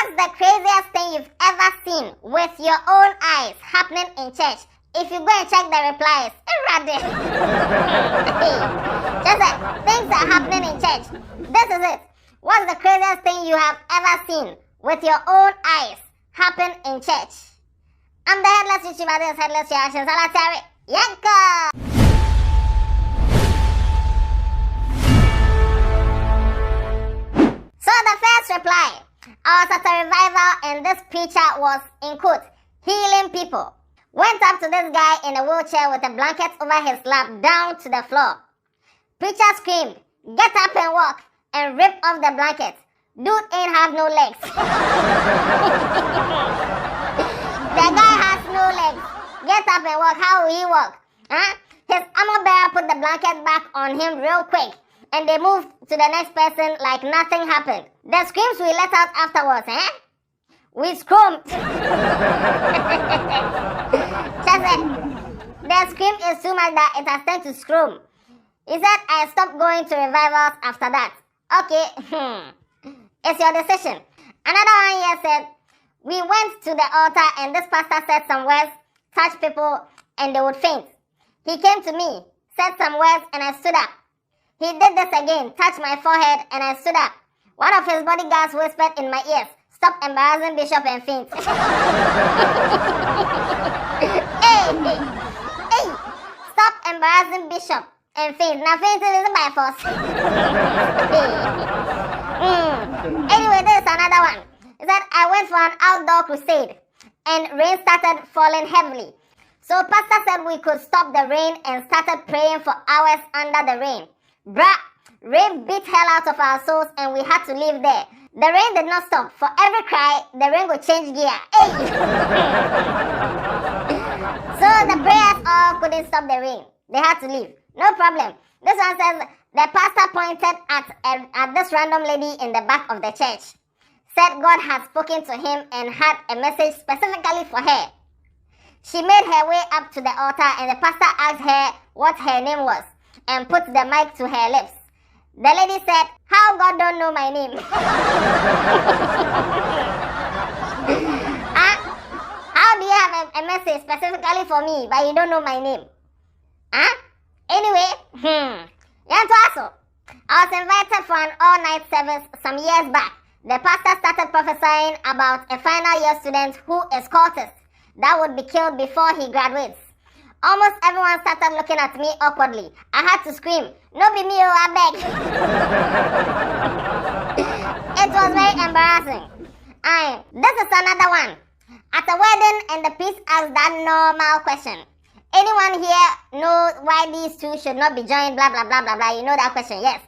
What's the craziest thing you've ever seen with your own eyes happening in church? If you go and check the replies, just like things are happening in church. This is it. What's the craziest thing you have ever seen with your own eyes happen in church? I'm the Headless YouTuber. This is Headless Reactions. Alatari Yanka. So the first reply, I was at a revival and this preacher was, in quotes, healing people. Went up to this guy in a wheelchair with a blanket over his lap down to the floor. Preacher screamed, "Get up and walk," and ripped off the blanket. Dude ain't have no legs. The guy has no legs. Get up and walk. How will he walk? Huh? His armor bearer put the blanket back on him real quick, and they moved to the next person like nothing happened. The screams we let out afterwards, we screamed. The scream is too much that it has turned to scream. He said, I stopped going to revivals after that. Okay, it's your decision. Another one here said, we went to the altar and this pastor said some words, touched people and they would faint. He came to me, said some words and I stood up. He did this again, touched my forehead and I stood up. One of his bodyguards whispered in my ears, stop embarrassing Bishop and faint. Hey, stop embarrassing Bishop and faint. Now fainting isn't by force. Anyway, there's another one. He said, I went for an outdoor crusade and rain started falling heavily. So pastor said we could stop the rain and started praying for hours under the rain. Bruh, rain beat hell out of our souls and we had to leave there. The rain did not stop. For every cry, the rain would change gear. Hey! So the prayers all couldn't stop the rain. They had to leave. No problem. This one says, the pastor pointed at this random lady in the back of the church. Said God had spoken to him and had a message specifically for her. She made her way up to the altar and the pastor asked her what her name was and put the mic to her lips. The lady said, how God don't know my name? How do you have a message specifically for me, but you don't know my name? Anyway, Yantuaso, I was invited for an all-night service some years back. The pastor started prophesying about a final year student who is cultist that would be killed before he graduates. Almost everyone started looking at me awkwardly. I had to scream, no be me, I beg. It was very embarrassing. This is another one. At a wedding and the priest asked that normal question. Anyone here know why these two should not be joined, blah, blah, blah, blah, blah. You know that question, yes.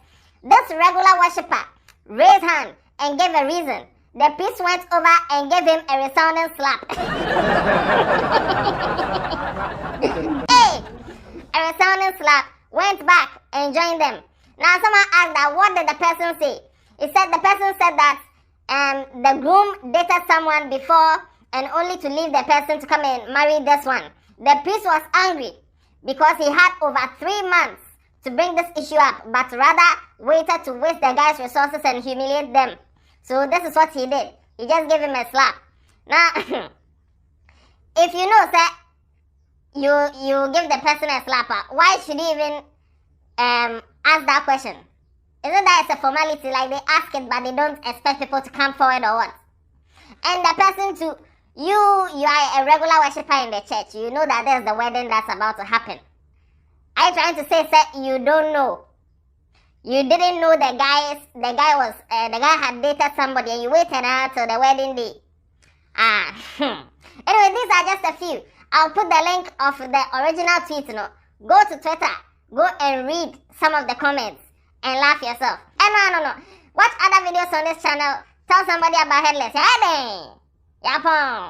This regular worshipper raised hand and gave a reason. The priest went over and gave him a resounding slap. Hey! A resounding slap, went back and joined them. Now someone asked that, what did the person say? He said the person said that the groom dated someone before and only to leave the person to come and marry this one. The priest was angry because he had over 3 months to bring this issue up, but rather waited to waste the guy's resources and humiliate them. So this is what he did. He just gave him a slap. Now, if you know, sir, you give the person a slapper, why should you even ask that question? Isn't that it's a formality? Like they ask it, but they don't expect people to come forward or what? And the person to you are a regular worshiper in the church. You know that there's the wedding that's about to happen. Are you trying to say, sir, you don't know? You didn't know the guy had dated somebody and you waited till the wedding day. Anyway, these are just a few. I'll put the link of the original tweet, Go to Twitter, go and read some of the comments and laugh yourself. And no. Watch other videos on this channel. Tell somebody about Headless. Hey, Yapon.